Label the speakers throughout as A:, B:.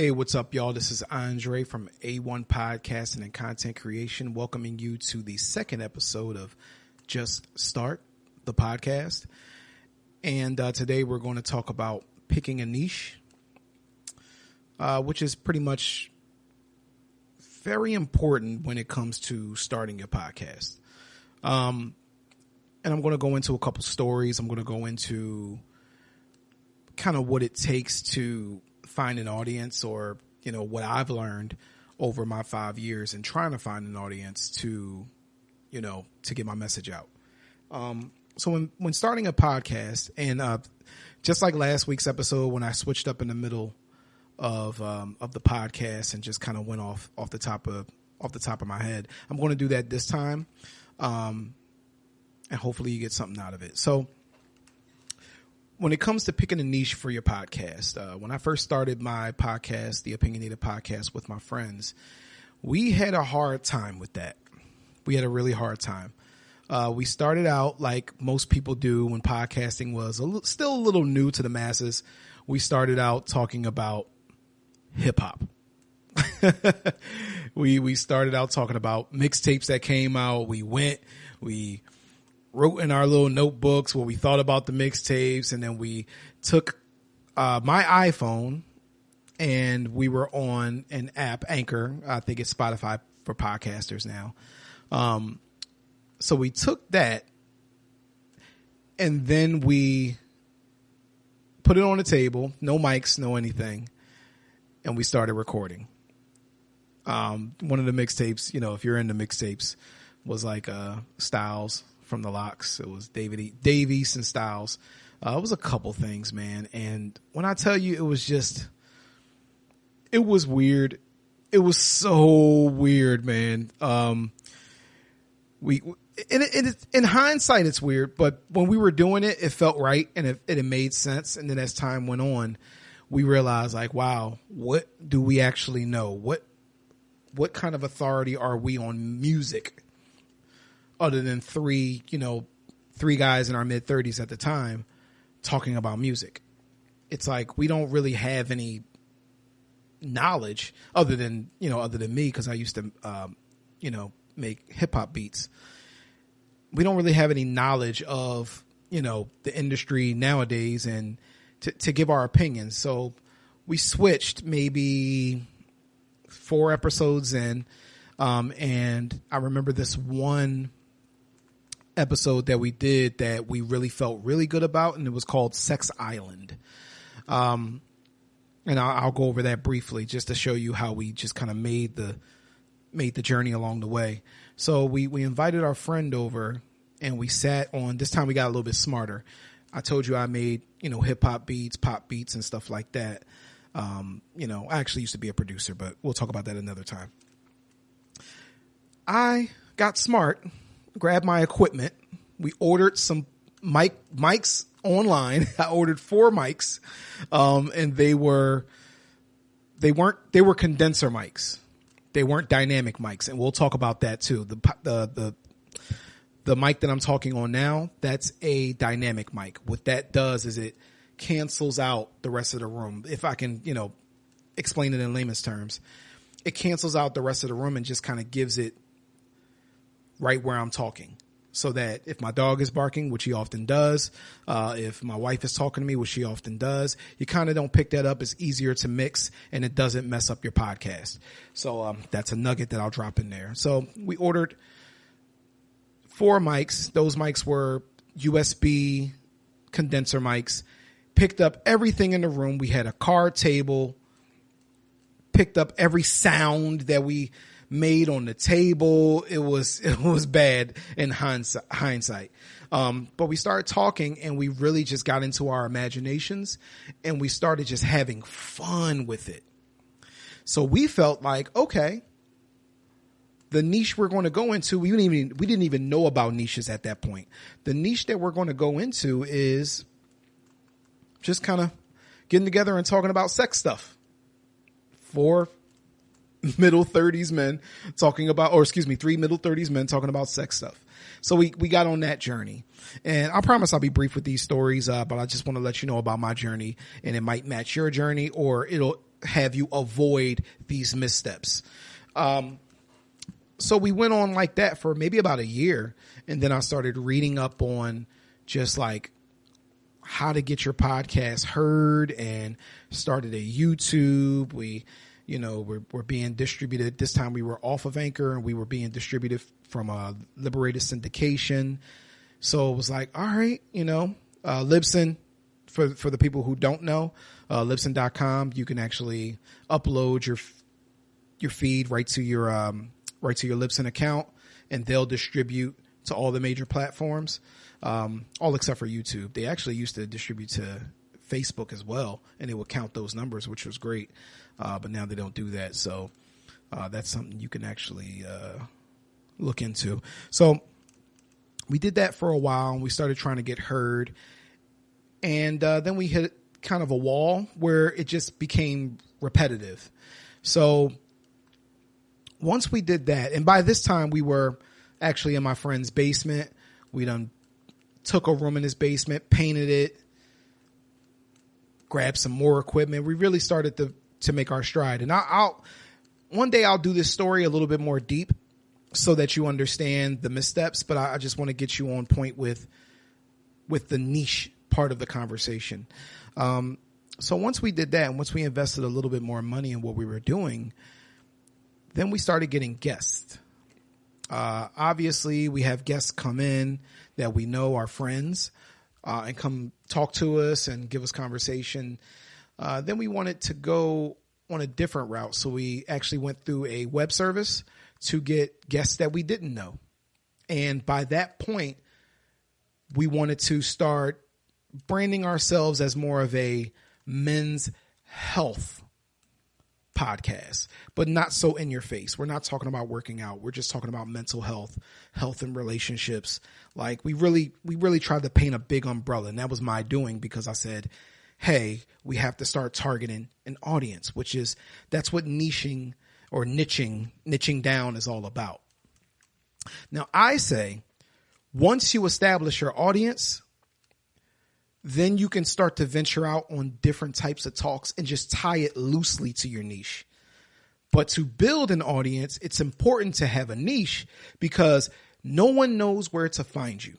A: Hey, what's up, y'all? This is Andre from A1 Podcasting and Content Creation, welcoming you to the second episode of Just Start, the podcast. And today we're going to talk about picking a niche, which is pretty much very important when it comes to starting your podcast. And I'm going to go into a couple stories. I'm going to go into kind of what it takes to find an audience, or, you know, what I've learned over my 5 years in trying to find an audience to, you know, to get my message out. So when starting a podcast, and just like last week's episode, when I switched up in the middle of the podcast and just kind of went off the top of my head, I'm going to do that this time. And hopefully you get something out of it. So when it comes to picking a niche for your podcast, when I first started my podcast, the Opinionated Podcast, with my friends, we had a hard time with that. We had a really hard time. We started out like most people do when podcasting was still a little new to the masses. We started out talking about hip hop. We started out talking about mixtapes that came out. We wrote in our little notebooks what we thought about the mixtapes, and then we took my iPhone and we were on an app, Anchor. I think it's Spotify for podcasters now. So we took that and then we put it on the table, no mics, no anything, and we started recording. One of the mixtapes, you know, if you're into mixtapes, was like Styles from the Locks. It was Dave East and Styles. It was a couple things, man. And when I tell you, it was weird. It was so weird, man. In hindsight, it's weird, but when we were doing it, it felt right and it made sense. And then as time went on, we realized, like, wow, what do we actually know? What kind of authority are we on music? Other than three guys in our mid 30s at the time talking about music. It's like, we don't really have any knowledge other than me, cause I used to, make hip hop beats. We don't really have any knowledge of, the industry nowadays and to give our opinions. So we switched maybe 4 episodes in. And I remember this one episode that we did that we really felt really good about, and it was called Sex Island. And I'll go over that briefly just to show you how we just kind of made the journey along the way. So we invited our friend over and we sat on, this time we got a little bit smarter. I told you I made, hip hop beats, pop beats and stuff like that. I actually used to be a producer, but we'll talk about that another time. I got smart, grabbed my equipment. We ordered some mics online. I ordered 4 mics. And they were condenser mics. They weren't dynamic mics. And we'll talk about that too. The mic that I'm talking on now, that's a dynamic mic. What that does is it cancels out the rest of the room. If I can, explain it in layman's terms, it cancels out the rest of the room and just kind of gives it right where I'm talking, so that if my dog is barking, which he often does, if my wife is talking to me, which she often does, you kind of don't pick that up. It's easier to mix and it doesn't mess up your podcast. So that's a nugget that I'll drop in there. So we ordered 4 mics. Those mics were USB condenser mics. Picked up everything in the room. We had a card table. Picked up every sound that we made on the table. It was bad in hindsight. But we started talking and we really just got into our imaginations and we started just having fun with it. So we felt like, okay, the niche we're going to go into, we didn't even know about niches at that point. The niche that we're going to go into is just kind of getting together and talking about sex stuff. 4 middle 30s men talking about, 3 middle 30s men talking about sex stuff. So we got on that journey, and I promise I'll be brief with these stories. But I just want to let you know about my journey, and it might match your journey, or have you avoid these missteps. So we went on like that for maybe about a year. And then I started reading up on just like how to get your podcast heard, and started a YouTube. We're being distributed. This time we were off of Anchor, and we were being distributed from a Liberated syndication. So it was like, all right, Libsyn, for the people who don't know, Libsyn.com, you can actually upload your feed right to your Libsyn account, and they'll distribute to all the major platforms, all except for YouTube. They actually used to distribute to Facebook as well, and it would count those numbers, which was great. But now they don't do that. So that's something you can actually look into. So we did that for a while, and we started trying to get heard. And then we hit kind of a wall where it just became repetitive. So once we did that, and by this time we were actually in my friend's basement. We done took a room in his basement, painted it, grabbed some more equipment. We really started to make our stride. And I'll one day I'll do this story a little bit more deep so that you understand the missteps, but I just want to get you on point with the niche part of the conversation. So once we did that, and once we invested a little bit more money in what we were doing, then we started getting guests. Obviously we have guests come in that we know are friends, and come talk to us and give us conversation. Then we wanted to go on a different route. So we actually went through a web service to get guests that we didn't know. And by that point, we wanted to start branding ourselves as more of a men's health podcast, but not so in your face. We're not talking about working out. We're just talking about mental health, health and relationships. Like we really tried to paint a big umbrella, and that was my doing, because I said, hey, we have to start targeting an audience, that's what niching down is all about. Now I say, once you establish your audience, then you can start to venture out on different types of talks and just tie it loosely to your niche. But to build an audience, it's important to have a niche, because no one knows where to find you.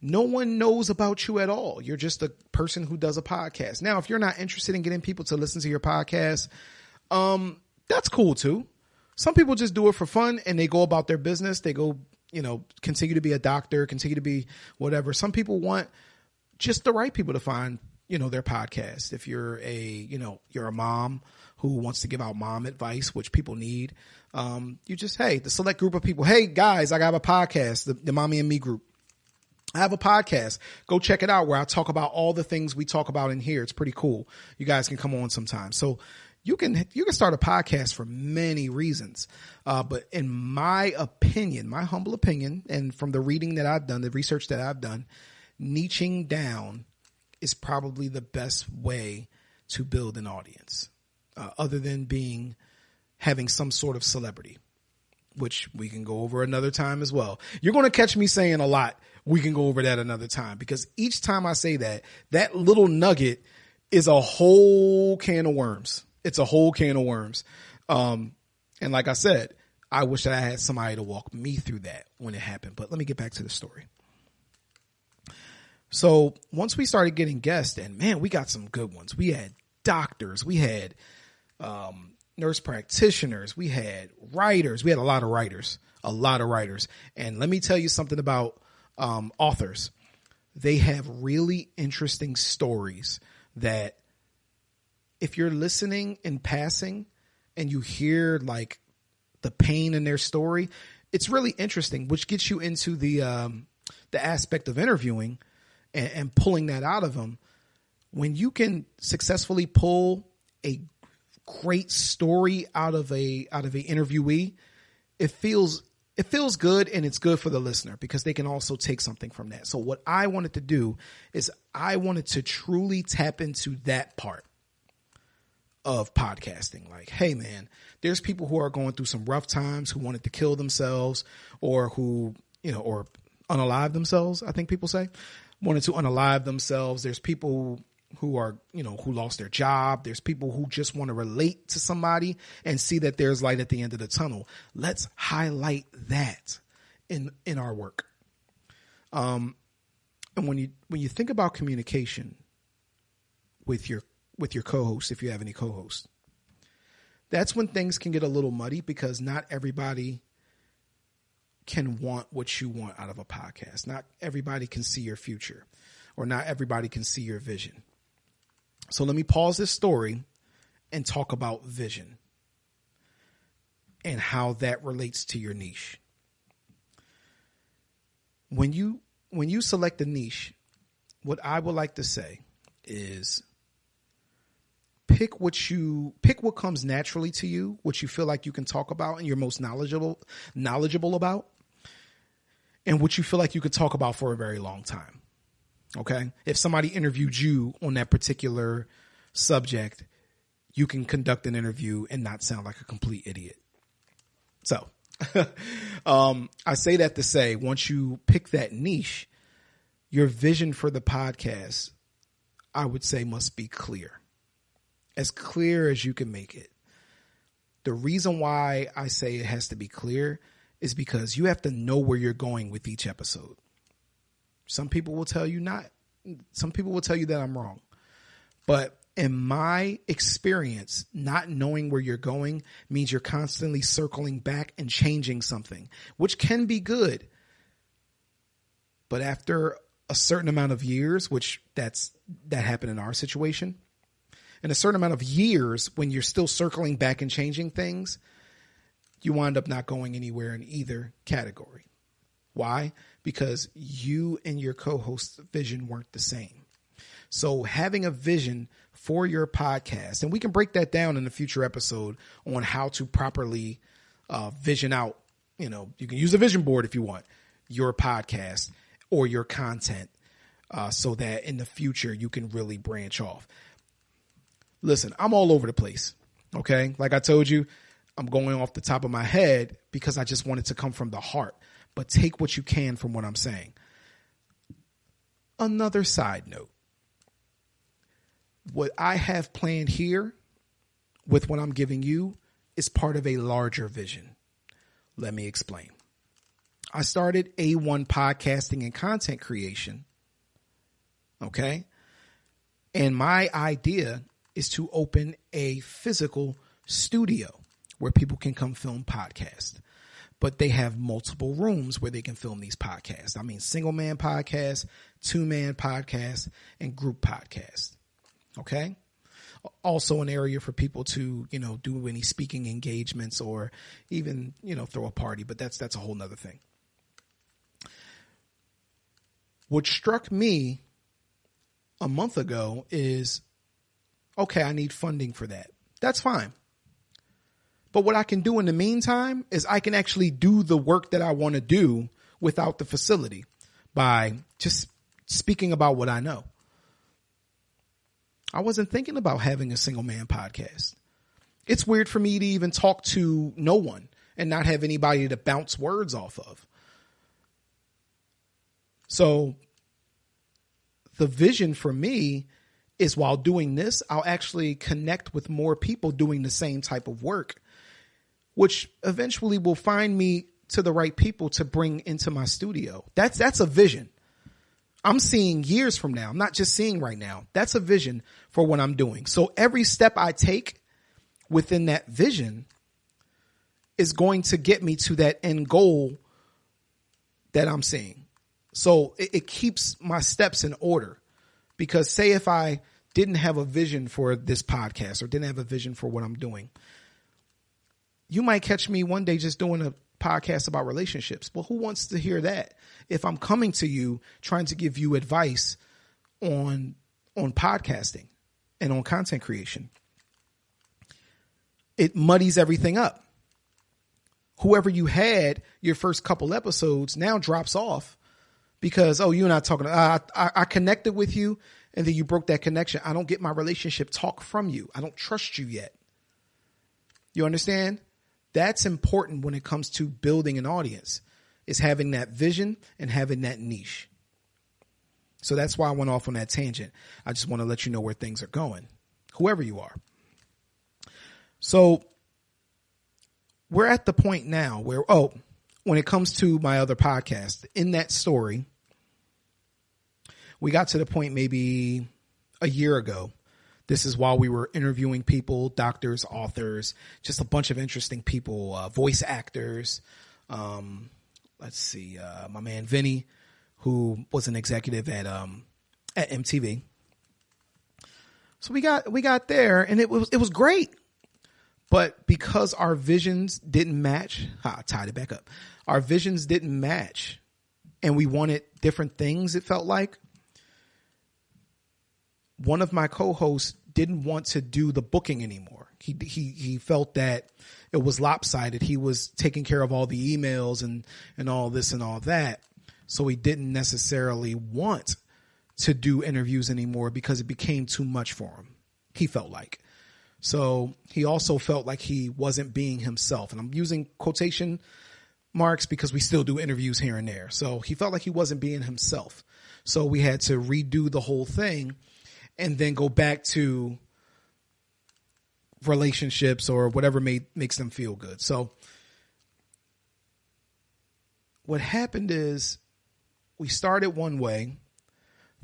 A: No one knows about you at all. You're just a person who does a podcast. Now, if you're not interested in getting people to listen to your podcast, that's cool too. Some people just do it for fun and they go about their business. They go, continue to be a doctor, continue to be whatever. Some people want just the right people to find, their podcast. If you're you're a mom who wants to give out mom advice, which people need, the select group of people, hey guys, I got a podcast, the Mommy and Me group. I have a podcast. Go check it out, where I talk about all the things we talk about in here. It's pretty cool. You guys can come on sometime. So you can start a podcast for many reasons. But in my opinion, my humble opinion, and from the reading that I've done, the research that I've done, niching down is probably the best way to build an audience, other than having some sort of celebrity, which we can go over another time as well. You're going to catch me saying a lot. We can go over that another time, because each time I say that little nugget is a whole can of worms. It's a whole can of worms. And like I said, I wish that I had somebody to walk me through that when it happened. But let me get back to the story. So once we started getting guests, and man, we got some good ones. We had doctors, we had nurse practitioners, we had writers, we had a lot of writers. And let me tell you something about authors. They have really interesting stories that, if you're listening in passing and you hear like the pain in their story, it's really interesting, which gets you into the aspect of interviewing and pulling that out of them. When you can successfully pull a great story out of a interviewee, it feels good, and it's good for the listener, because they can also take something from that. So what I wanted to do is I wanted to truly tap into that part of podcasting. Like, hey man, there's people who are going through some rough times, who wanted to kill themselves, or who, or unalive themselves. I think people say wanted to unalive themselves. There's people who are, who lost their job. There's people who just want to relate to somebody and see that there's light at the end of the tunnel. Let's highlight that in our work. And when you think about communication with your co-host, if you have any co-hosts, that's when things can get a little muddy, because not everybody can want what you want out of a podcast. Not everybody can see your future, or not everybody can see your vision. So let me pause this story and talk about vision and how that relates to your niche. When you select a niche, what I would like to say is pick what comes naturally to you, what you feel like you can talk about and you're most knowledgeable about, and what you feel like you could talk about for a very long time. Okay? If somebody interviewed you on that particular subject, you can conduct an interview and not sound like a complete idiot. So, I say that to say, once you pick that niche, your vision for the podcast, I would say, must be clear. As clear as you can make it. The reason why I say it has to be clear is because you have to know where you're going with each episode. Some people will tell you not. Some people will tell you that I'm wrong. But in my experience, not knowing where you're going means you're constantly circling back and changing something, which can be good. But after a certain amount of years, which that happened in our situation, in a certain amount of years, when you're still circling back and changing things, you wind up not going anywhere in either category. Why? Because you and your co-host's vision weren't the same. So having a vision for your podcast, and we can break that down in a future episode on how to properly vision out. You can use a vision board if you want your podcast or your content, so that in the future you can really branch off. Listen, I'm all over the place. Okay. Like I told you, I'm going off the top of my head because I just want it to come from the heart, but take what you can from what I'm saying. Another side note, what I have planned here with what I'm giving you is part of a larger vision. Let me explain. I started A1 podcasting and content creation. Okay. And my idea is to open a physical studio where people can come film podcasts, but they have multiple rooms where they can film these podcasts. I mean, single man podcasts, 2-man podcasts, and group podcasts. Okay. Also an area for people to, do any speaking engagements or even, throw a party, but that's a whole nother thing. What struck me a month ago is, okay, I need funding for that. That's fine. But what I can do in the meantime is I can actually do the work that I want to do without the facility by just speaking about what I know. I wasn't thinking about having a single man podcast. It's weird for me to even talk to no one and not have anybody to bounce words off of. So the vision for me is, while doing this, I'll actually connect with more people doing the same type of work, which eventually will find me to the right people to bring into my studio. That's a vision. I'm seeing years from now. I'm not just seeing right now. That's a vision for what I'm doing. So every step I take within that vision is going to get me to that end goal that I'm seeing. So it keeps my steps in order. Because say if I didn't have a vision for this podcast or didn't have a vision for what I'm doing, you might catch me one day just doing a podcast about relationships. Well, who wants to hear that? If I'm coming to you trying to give you advice on podcasting and on content creation, it muddies everything up. Whoever you had your first couple episodes now drops off because, oh, you're not talking. I connected with you and then you broke that connection. I don't get my relationship talk from you. I don't trust you yet. You understand? That's important when it comes to building an audience, is having that vision and having that niche. So that's why I went off on that tangent. I just want to let you know where things are going, whoever you are. So we're at the point now where, when it comes to my other podcast, in that story, we got to the point maybe a year ago. This is while we were interviewing people, doctors, authors, just a bunch of interesting people, voice actors. Let's see, my man Vinny, who was an executive at MTV. So we got there, and it was great. But because our visions didn't match, I tied it back up. Our visions didn't match, and we wanted different things, it felt like. One of my co-hosts didn't want to do the booking anymore. He felt that it was lopsided. He was taking care of all the emails and all this and all that. So he didn't necessarily want to do interviews anymore because it became too much for him. He felt like. So he also felt like he wasn't being himself. And I'm using quotation marks because we still do interviews here and there. So he felt like he wasn't being himself. So we had to redo the whole thing and then go back to relationships or whatever makes them feel good. So what happened is we started one way.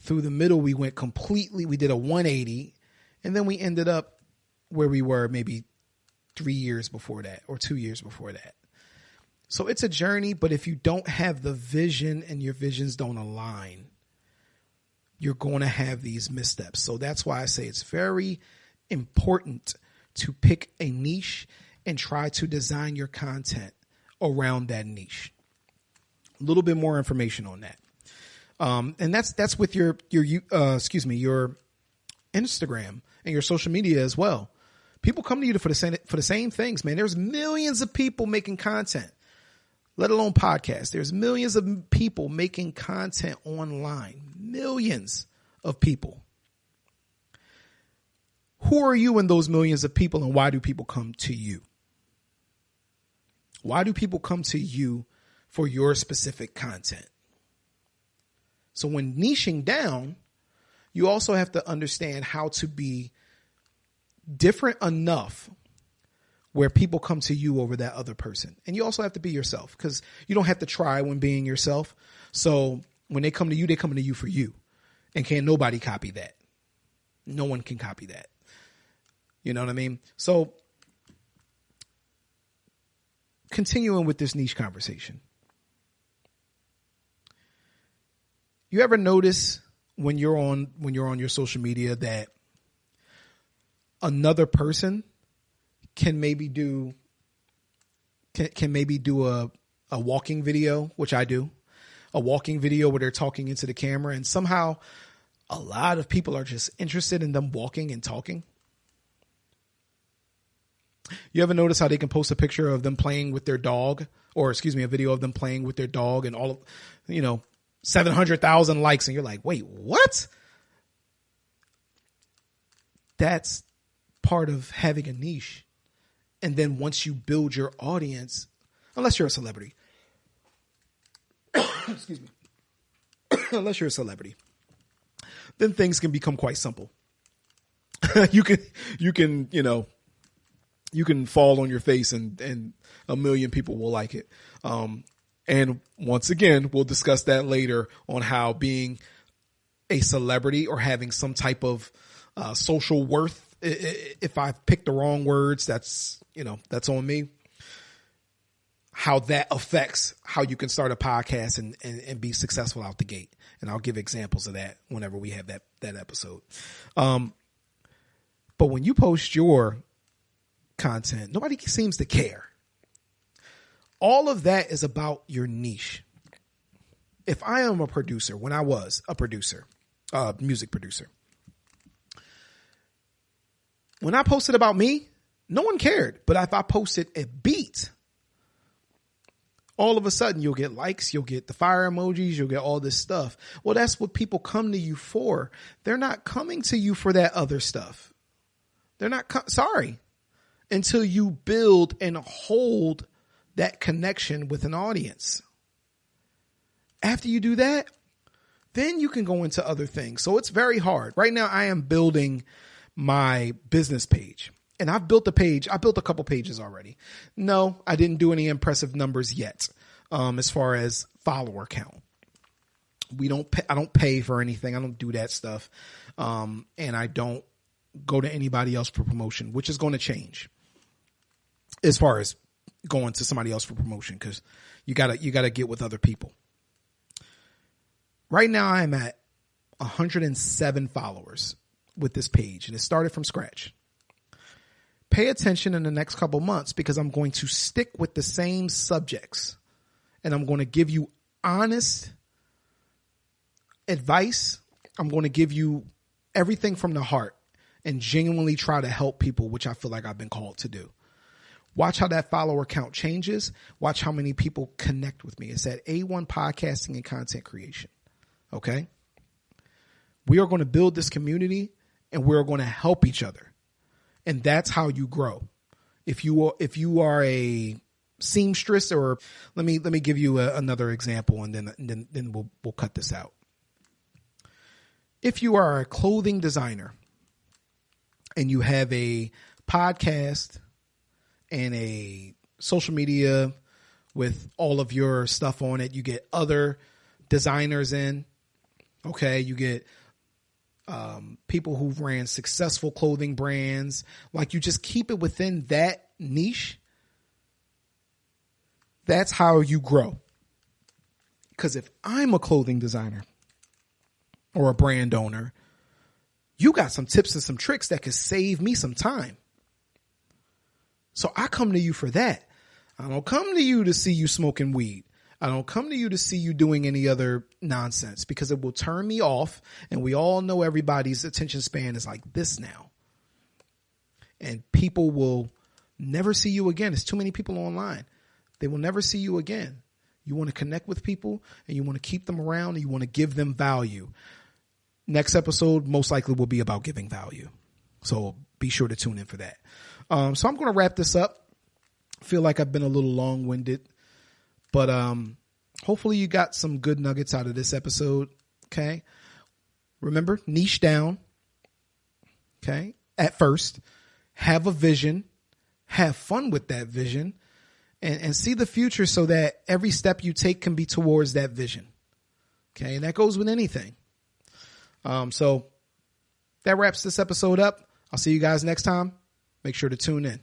A: Through the middle, we did a 180, and then we ended up where we were maybe 3 years before that or 2 years before that. So it's a journey, but if you don't have the vision and your visions don't align, you're going to have these missteps. So that's why I say it's very important to pick a niche and try to design your content around that niche. A little bit more information on that. And that's with your Instagram and your social media as well. People come to you for the same things, man. There's millions of people making content, let alone podcasts. There's millions of people making content online, millions of people. Who are you in those millions of people, and why do people come to you? Why do people come to you for your specific content? So when niching down, you also have to understand how to be different enough where people come to you over that other person. And you also have to be yourself, because you don't have to try when being yourself. So when they come to you, they're coming to you for you. And can't nobody copy that. No one can copy that. You know what I mean? So continuing with this niche conversation. You ever notice when you're on your social media that another person can maybe do a walking video, which I do, a walking video where they're talking into the camera, and somehow a lot of people are just interested in them walking and talking? You ever notice how they can post a picture of them playing with their dog, or a video of them playing with their dog, and all of, 700,000 likes, and you're like, wait, what? That's part of having a niche. And then once you build your audience, unless you're a celebrity, excuse me, unless you're a celebrity, then things can become quite simple. You can fall on your face and a million people will like it. And once again, we'll discuss that later on how being a celebrity or having some type of social worth, if I pick the wrong words, that's on me, how that affects how you can start a podcast and be successful out the gate. And I'll give examples of that whenever we have that episode. But when you post your content, nobody seems to care. All of that is about your niche. If I am a producer, when I was a producer, music producer, when I posted about me, no one cared. But if I posted a beat, all of a sudden you'll get likes, you'll get the fire emojis, you'll get all this stuff. Well, that's what people come to you for. They're not coming to you for that other stuff. They're not, sorry, until you build and hold that connection with an audience. After you do that, Then you can go into other things. So it's very hard. Right now, I am building my business page. And I've built a page. I built a couple pages already. No, I didn't do any impressive numbers yet as far as follower count. I don't pay for anything. I don't do that stuff. And I don't go to anybody else for promotion, which is going to change as far as going to somebody else for promotion, because you gotta get with other people. Right now I'm at 107 followers with this page, and it started from scratch. Pay attention in the next couple months, because I'm going to stick with the same subjects, and I'm going to give you honest advice. I'm going to give you everything from the heart and genuinely try to help people, which I feel like I've been called to do. Watch how that follower count changes. Watch how many people connect with me. It's at A1 Podcasting and Content Creation. Okay? We are going to build this community, and we're going to help each other. And that's how you grow. If you are a seamstress, or let me give you another example, and then we'll cut this out. If you are a clothing designer and you have a podcast and a social media with all of your stuff on it, you get other designers in, okay, you get people who've ran successful clothing brands, like you just keep it within that niche. That's how you grow. Because if I'm a clothing designer or a brand owner, you got some tips and some tricks that could save me some time. So I come to you for that. I don't come to you to see you smoking weed. I don't come to you to see you doing any other nonsense, because it will turn me off. And we all know everybody's attention span is like this now. And people will never see you again. There's too many people online. They will never see you again. You want to connect with people, and you want to keep them around, and you want to give them value. Next episode most likely will be about giving value. So be sure to tune in for that. So I'm going to wrap this up. I feel like I've been a little long-winded, but hopefully you got some good nuggets out of this episode. Okay. Remember, niche down. Okay. At first, have a vision, have fun with that vision, and see the future, so that every step you take can be towards that vision. Okay. And that goes with anything. So that wraps this episode up. I'll see you guys next time. Make sure to tune in.